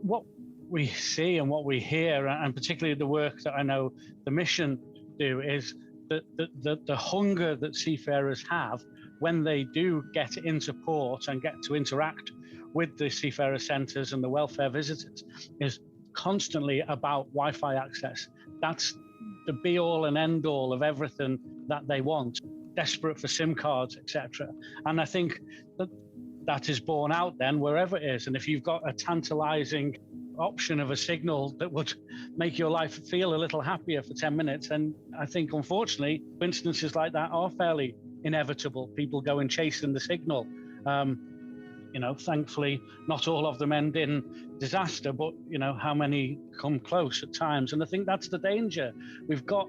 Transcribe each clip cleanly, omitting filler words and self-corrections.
what we see and what we hear, and particularly the work that I know the mission do, is that the hunger that seafarers have when they do get into port and get to interact with the seafarer centres and the welfare visitors is constantly about Wi-Fi access. That's the be-all and end-all of everything that they want, desperate for SIM cards, etc. And I think that is borne out then wherever it is. And if you've got a tantalising option of a signal that would make your life feel a little happier for 10 minutes, and I think unfortunately instances like that are fairly inevitable. People go and chasing the signal. Thankfully not all of them end in disaster, but how many come close at times. And I think that's the danger. We've got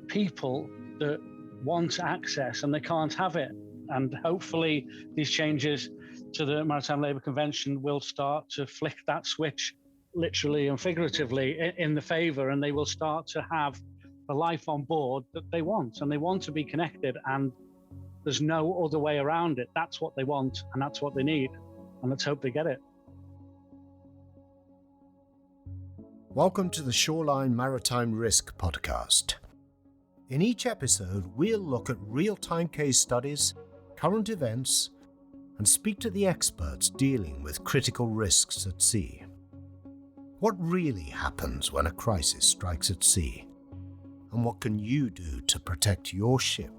people that want access and they can't have it, and hopefully these changes to the Maritime Labour Convention will start to flick that switch literally and figuratively in the favour, and they will start to have the life on board that they want, and they want to be connected, and there's no other way around it. That's what they want and that's what they need, and let's hope they get it. Welcome to the Shoreline Maritime Risk podcast. In each episode, we'll look at real-time case studies, current events, and speak to the experts dealing with critical risks at sea. What really happens when a crisis strikes at sea? And what can you do to protect your ship?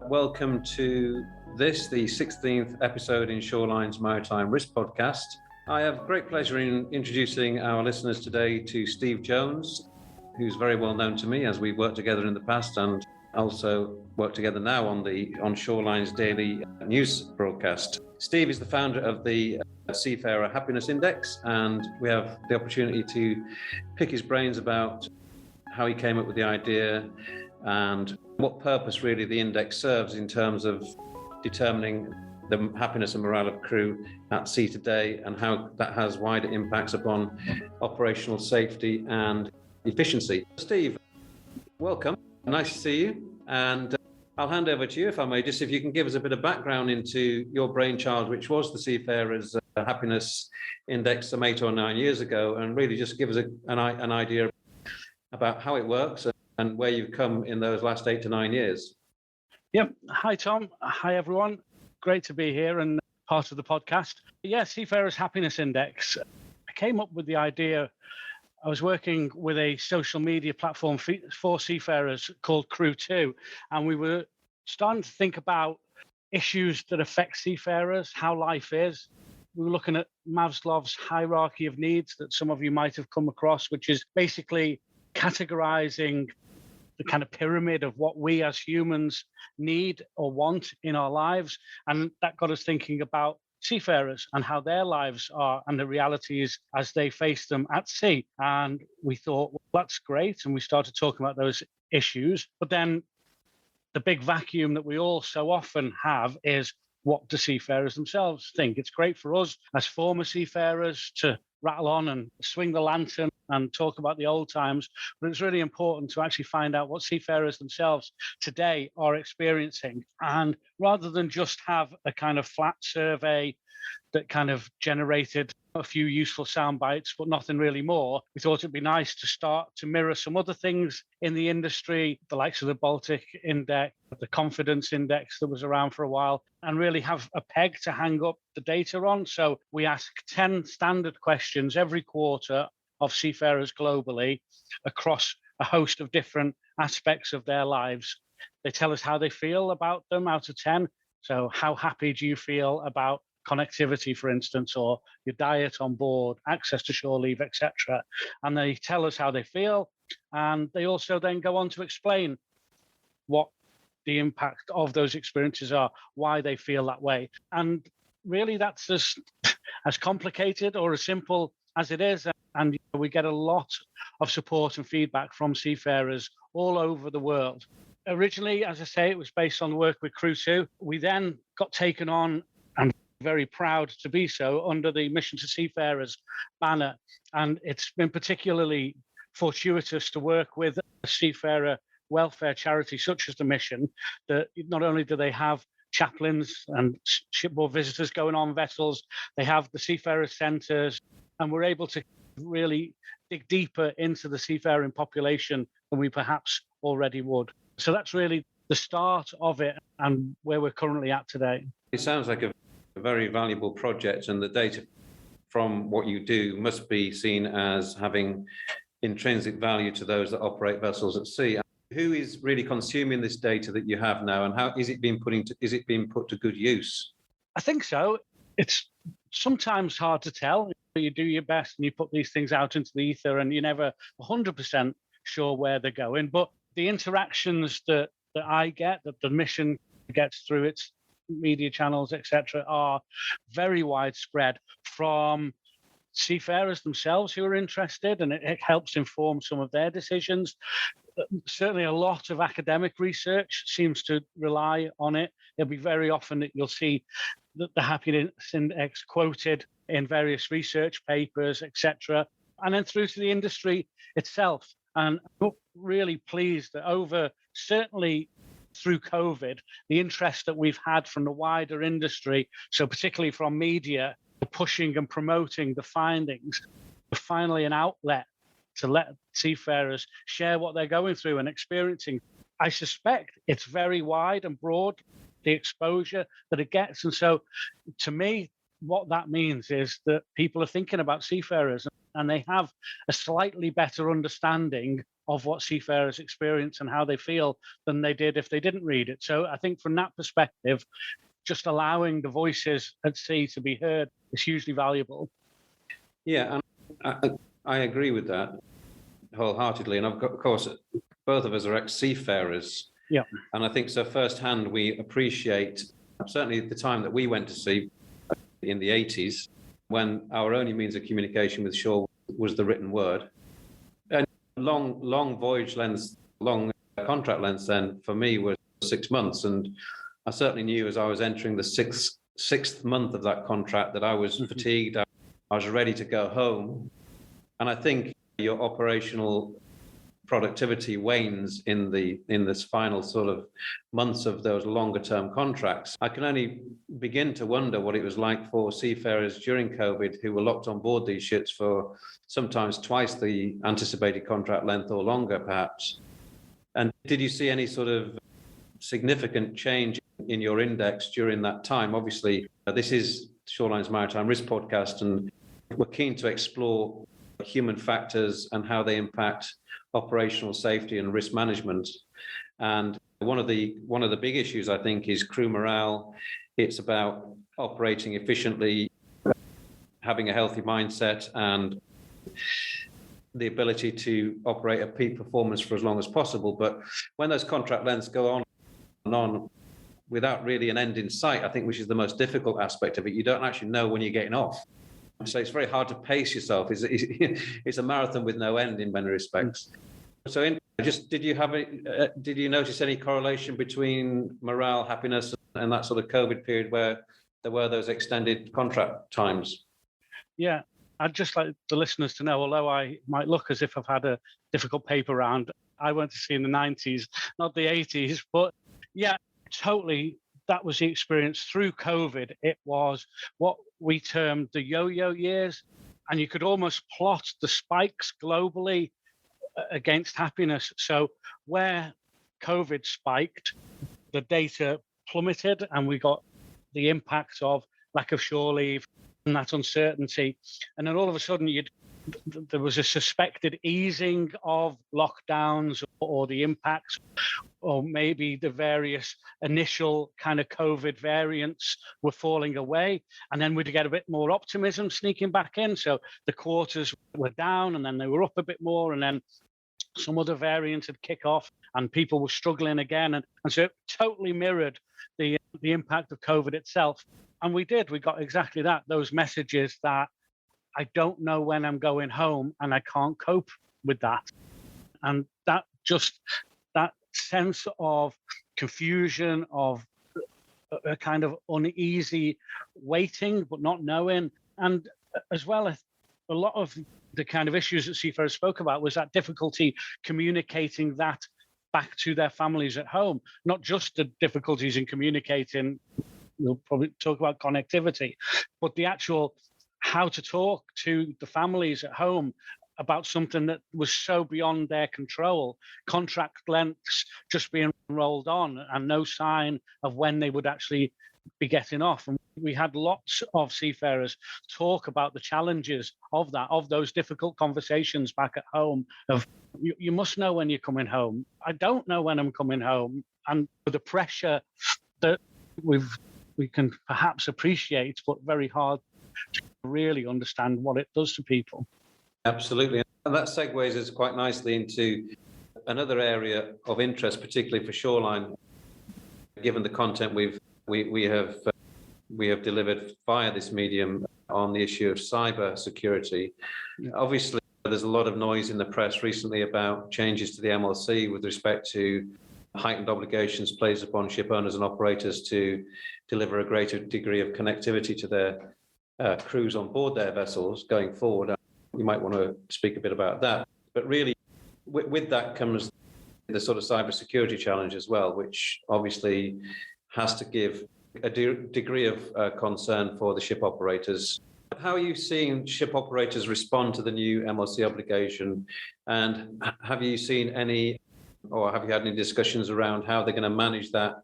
Welcome to the 16th episode in Shoreline's Maritime Risk podcast. I have great pleasure in introducing our listeners today to Steve Jones, who's very well known to me as we've worked together in the past and also work together now on Shoreline's daily news broadcast. Steve is the founder of the Seafarer Happiness Index, and we have the opportunity to pick his brains about how he came up with the idea and what purpose really the index serves in terms of determining the happiness and morale of crew at sea today, and how that has wider impacts upon operational safety and efficiency. Steve, welcome. Nice to see you, and I'll hand over to you, if I may, just if you can give us a bit of background into your brainchild, which was the Seafarers Happiness Index some 8 or 9 years ago, and really just give us an idea about how it works and where you've come in those last 8 to 9 years. Yep. Hi, Tom. Hi, everyone. Great to be here and part of the podcast. Yeah, Seafarers Happiness Index. I came up with the idea. I was working with a social media platform for seafarers called Crew2, and we were starting to think about issues that affect seafarers, how life is. We were looking at Maslow's hierarchy of needs that some of you might have come across, which is basically categorizing the kind of pyramid of what we as humans need or want in our lives. And that got us thinking about seafarers and how their lives are and the realities as they face them at sea. And we thought, well, that's great. And we started talking about those issues. But then the big vacuum that we all so often have is, what do seafarers themselves think? It's great for us as former seafarers to rattle on and swing the lantern and talk about the old times, but it's really important to actually find out what seafarers themselves today are experiencing. And rather than just have a kind of flat survey that kind of generated a few useful sound bites, but nothing really more, we thought it'd be nice to start to mirror some other things in the industry, the likes of the Baltic Index, the Confidence Index that was around for a while, and really have a peg to hang up the data on. So we ask 10 standard questions every quarter of seafarers globally across a host of different aspects of their lives. They tell us how they feel about them out of 10. So how happy do you feel about connectivity, for instance, or your diet on board, access to shore leave, etc. And they tell us how they feel. And they also then go on to explain what the impact of those experiences are, why they feel that way. And really that's as complicated or as simple as it is. And we get a lot of support and feedback from seafarers all over the world. Originally, as I say, it was based on the work with Crew2. We then got taken on, and very proud to be so, under the Mission to Seafarers banner. And it's been particularly fortuitous to work with a seafarer welfare charity such as the Mission, that not only do they have chaplains and shipboard visitors going on vessels. They have the seafarer centres, and we're able to really dig deeper into the seafaring population than we perhaps already would. So that's really the start of it and where we're currently at today. It sounds like a very valuable project, and the data from what you do must be seen as having intrinsic value to those that operate vessels at sea. Who is really consuming this data that you have now, and how is it being put to good use? I think so. It's sometimes hard to tell. You do your best and you put these things out into the ether, and you're never 100% sure where they're going. But the interactions that I get, that the mission gets through its media channels, etc., are very widespread, from seafarers themselves who are interested, and it helps inform some of their decisions. Certainly a lot of academic research seems to rely on it. It'll be very often that you'll see the happiness index quoted in various research papers, etc., and then through to the industry itself. And I'm really pleased that certainly through COVID, the interest that we've had from the wider industry, so particularly from media, pushing and promoting the findings, finally an outlet to let seafarers share what they're going through and experiencing. I suspect it's very wide and broad, the exposure that it gets. And so to me, what that means is that people are thinking about seafarers, and they have a slightly better understanding of what seafarers experience and how they feel than they did if they didn't read it. So I think from that perspective, just allowing the voices at sea to be heard is hugely valuable. Yeah, and I agree with that wholeheartedly. And of course, both of us are ex-seafarers. Yeah. And I think so firsthand we appreciate, certainly the time that we went to sea in the 80s, when our only means of communication with shore was the written word. And long voyage lengths, long contract lengths then for me was 6 months. And I certainly knew as I was entering the sixth month of that contract that I was fatigued. I was ready to go home. And I think your operational productivity wanes in this final sort of months of those longer term contracts. I can only begin to wonder what it was like for seafarers during COVID who were locked on board these ships for sometimes twice the anticipated contract length or longer, perhaps. And did you see any sort of significant change in your index during that time? Obviously, this is Shoreline's Maritime Risk podcast, and we're keen to explore human factors and how they impact operational safety and risk management. And one of the big issues, I think, is crew morale. It's about operating efficiently, having a healthy mindset, and the ability to operate at peak performance for as long as possible. But when those contract lengths go on and on without really an end in sight, I think, which is the most difficult aspect of it, you don't actually know when you're getting off. So it's very hard to pace yourself. It's a marathon with no end in many respects. So did you notice any correlation between morale, happiness, and that sort of COVID period where there were those extended contract times? Yeah, I'd just like the listeners to know, although I might look as if I've had a difficult paper round, I went to sea in the 90s, not the 80s, but yeah, totally. That was the experience through COVID. It was what we termed the yo-yo years, and you could almost plot the spikes globally against happiness. So where COVID spiked, the data plummeted, and we got the impact of lack of shore leave and that uncertainty. And then all of a sudden, there was a suspected easing of lockdowns or the impacts, or maybe the various initial kind of COVID variants were falling away. And then we'd get a bit more optimism sneaking back in. So the quarters were down and then they were up a bit more. And then some other variant had kicked off and people were struggling again. And so it totally mirrored the impact of COVID itself. And we got exactly that, those messages that I don't know when I'm going home and I can't cope with that. And that sense of confusion, of a kind of uneasy waiting, but not knowing. And as well as a lot of the kind of issues that seafarers spoke about was that difficulty communicating that back to their families at home, not just the difficulties in communicating. We'll probably talk about connectivity, but the actual how to talk to the families at home about something that was so beyond their control, contract lengths just being rolled on and no sign of when they would actually be getting off. And we had lots of seafarers talk about the challenges of that, of those difficult conversations back at home of, you must know when you're coming home. I don't know when I'm coming home. And the pressure that we can perhaps appreciate, but very hard to really understand what it does to people. Absolutely. And that segues us quite nicely into another area of interest, particularly for Shoreline, given the content we have delivered via this medium on the issue of cyber security. Yeah. Obviously, there's a lot of noise in the press recently about changes to the MLC with respect to heightened obligations placed upon ship owners and operators to deliver a greater degree of connectivity to their crews on board their vessels going forward. You might want to speak a bit about that. But really, with that comes the sort of cybersecurity challenge as well, which obviously has to give a degree of concern for the ship operators. How are you seeing ship operators respond to the new MLC obligation? And have you seen any, or have you had any discussions around how they're going to manage that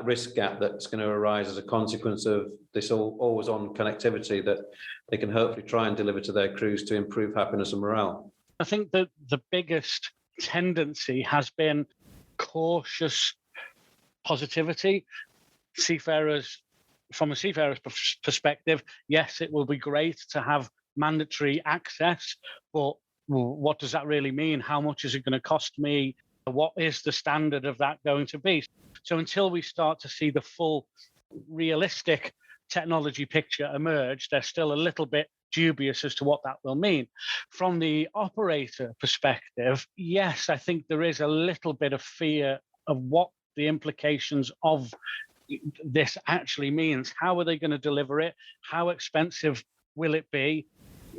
risk gap that's going to arise as a consequence of this always-on connectivity that they can hopefully try and deliver to their crews to improve happiness and morale? I think that the biggest tendency has been cautious positivity. Seafarers, from a seafarer's perspective, yes, it will be great to have mandatory access, but what does that really mean? How much is it going to cost me? What is the standard of that going to be? So until we start to see the full realistic technology picture emerge, they're still a little bit dubious as to what that will mean. From the operator perspective, yes, I think there is a little bit of fear of what the implications of this actually means. How are they going to deliver it? How expensive will it be?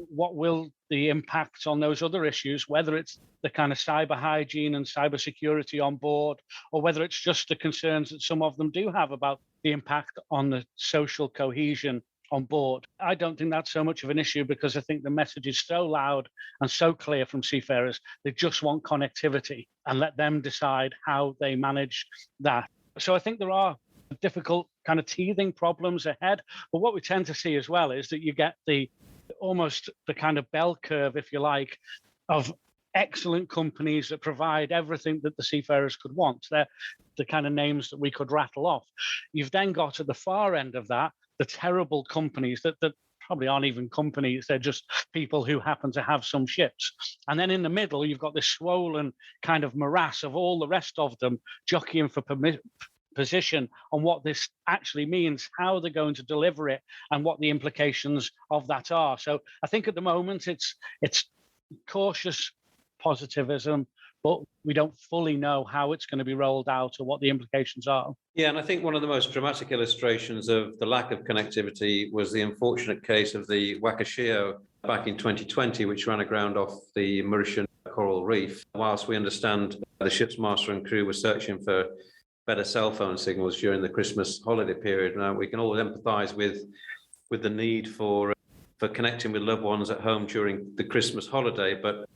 What will the impact on those other issues, whether it's the kind of cyber hygiene and cyber security on board, or whether it's just the concerns that some of them do have about the impact on the social cohesion on board. I don't think that's so much of an issue because I think the message is so loud and so clear from seafarers. They just want connectivity and let them decide how they manage that. So I think there are difficult kind of teething problems ahead. But what we tend to see as well is that you get almost the kind of bell curve, if you like, of excellent companies that provide everything that the seafarers could want. They're the kind of names that we could rattle off. You've then got at the far end of that, the terrible companies that probably aren't even companies, they're just people who happen to have some ships. And then in the middle, you've got this swollen kind of morass of all the rest of them jockeying for position on what this actually means, how they're going to deliver it, and what the implications of that are. So I think at the moment it's cautious positivism, but we don't fully know how it's going to be rolled out or what the implications are. Yeah, and I think one of the most dramatic illustrations of the lack of connectivity was the unfortunate case of the Wakashio back in 2020, which ran aground off the Mauritian coral reef. Whilst we understand the ship's master and crew were searching for better cell phone signals during the Christmas holiday period. Now, we can all empathise with the need for connecting with loved ones at home during the Christmas holiday, but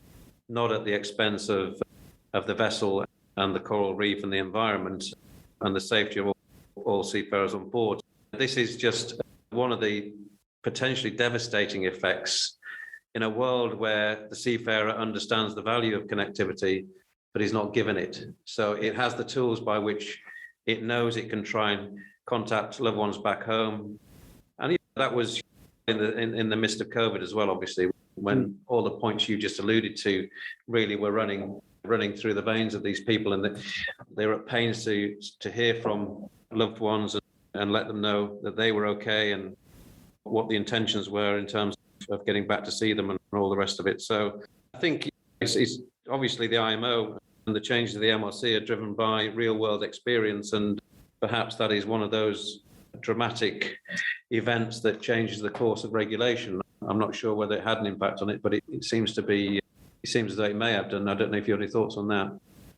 not at the expense of the vessel and the coral reef and the environment and the safety of all seafarers on board. This is just one of the potentially devastating effects in a world where the seafarer understands the value of connectivity, but he's not given it. So it has the tools by which it knows it can try and contact loved ones back home. And that was in the midst of COVID as well, obviously, when all the points you just alluded to really were running through the veins of these people, and they were at pains to hear from loved ones and let them know that they were okay and what the intentions were in terms of getting back to see them and all the rest of it. So I think it's obviously the IMO and the changes of the MLC are driven by real world experience, and perhaps that is one of those dramatic events that changes the course of regulation. I'm not sure whether it had an impact on it, but it seems as though it may have done. I don't know if you have any thoughts on that.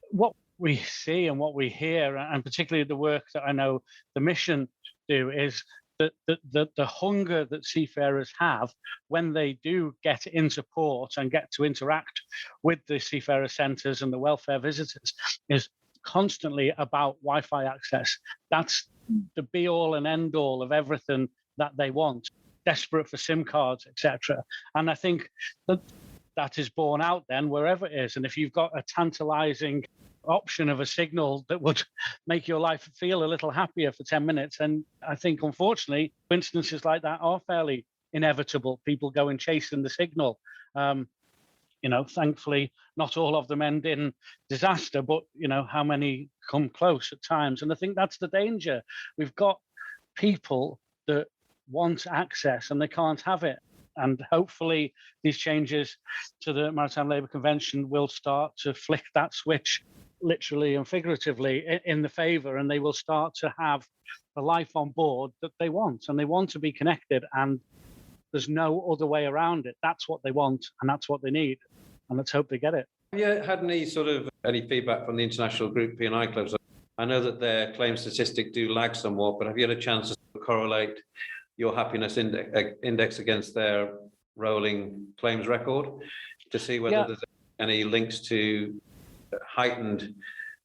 What we see and what we hear, and particularly the work that I know the mission do, is that the hunger that seafarers have when they do get into port and get to interact with the seafarer centres and the welfare visitors is constantly about Wi-Fi access. That's the be-all and end-all of everything that they want, desperate for SIM cards, etc. And I think that is borne out then wherever it is. And if you've got a tantalizing option of a signal that would make your life feel a little happier for 10 minutes, and I think unfortunately instances like that are fairly inevitable. People go and chasing the signal. Thankfully not all of them end in disaster, but how many come close at times. And I think that's the danger. We've got people that want access and they can't have it. And hopefully these changes to the Maritime Labour Convention will start to flick that switch, literally and figuratively, in the favour, and they will start to have the life on board that they want. And they want to be connected, and there's no other way around it. That's what they want, and that's what they need. And let's hope they get it. Have you had any feedback from the international group P&I clubs? I know that their claim statistic do lag somewhat, but have you had a chance to correlate your happiness index against their rolling claims record to see whether there's any links to heightened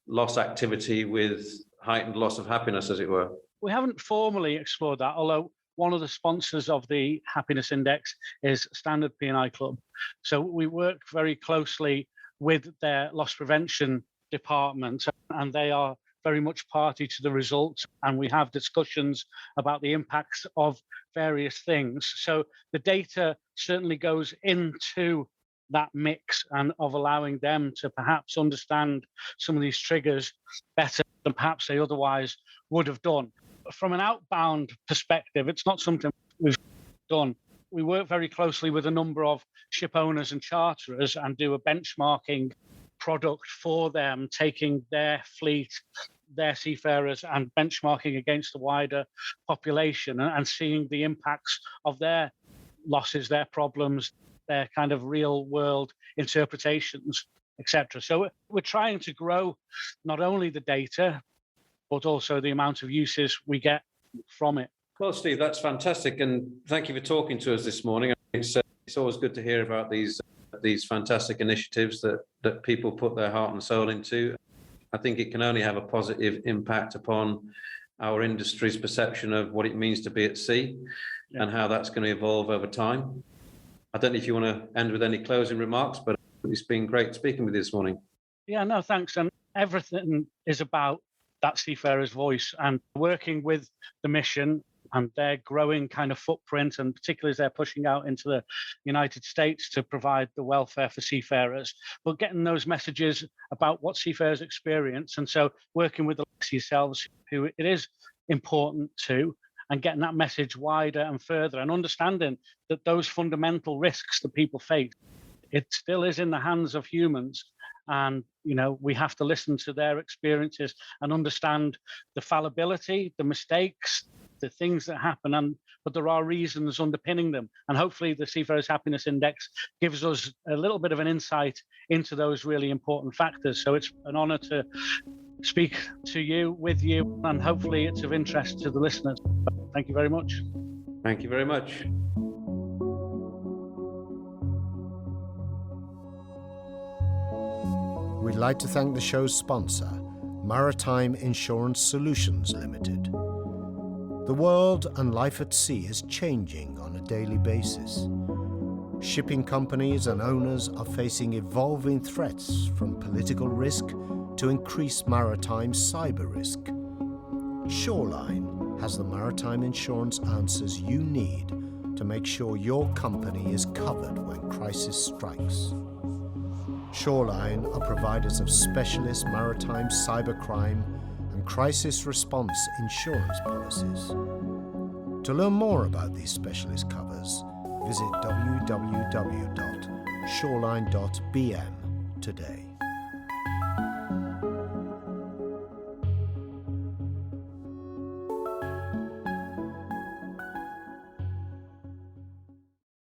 loss activity with heightened loss of happiness, as it were? We haven't formally explored that, although one of the sponsors of the happiness index is Standard P&I Club. So we work very closely with their loss prevention department, and they are very much party to the results, and we have discussions about the impacts of various things. So the data certainly goes into that mix and of allowing them to perhaps understand some of these triggers better than perhaps they otherwise would have done. From an outbound perspective, it's not something we've done. We work very closely with a number of ship owners and charterers and do a benchmarking product for them, taking their fleet, their seafarers, and benchmarking against the wider population and seeing the impacts of their losses, their problems, their kind of real world interpretations, etc. So we're trying to grow not only the data, but also the amount of uses we get from it. Well, Steve, that's fantastic. And thank you for talking to us this morning. It's always good to hear about these fantastic initiatives that people put their heart and soul into. I think it can only have a positive impact upon our industry's perception of what it means to be at sea and how that's going to evolve over time. I don't know if you want to end with any closing remarks, but it's been great speaking with you this morning. Yeah, no, thanks. And everything is about that seafarer's voice and working with the mission and their growing kind of footprint, and particularly as they're pushing out into the United States to provide the welfare for seafarers, but getting those messages about what seafarers experience. And so working with the likes of yourselves, who it is important to, and getting that message wider and further, and understanding that those fundamental risks that people face, it still is in the hands of humans. And, we have to listen to their experiences and understand the fallibility, the mistakes, the things that happen, but there are reasons underpinning them. And hopefully the Seafarers Happiness Index gives us a little bit of an insight into those really important factors. So it's an honor to speak to you, with you, and hopefully it's of interest to the listeners. Thank you very much. Thank you very much. We'd like to thank the show's sponsor, Maritime Insurance Solutions Limited. The world and life at sea is changing on a daily basis. Shipping companies and owners are facing evolving threats, from political risk to increased maritime cyber risk. Shoreline has the maritime insurance answers you need to make sure your company is covered when crisis strikes. Shoreline are providers of specialist maritime cybercrime and crisis response insurance policies. To learn more about these specialist covers, visit www.shoreline.bm today.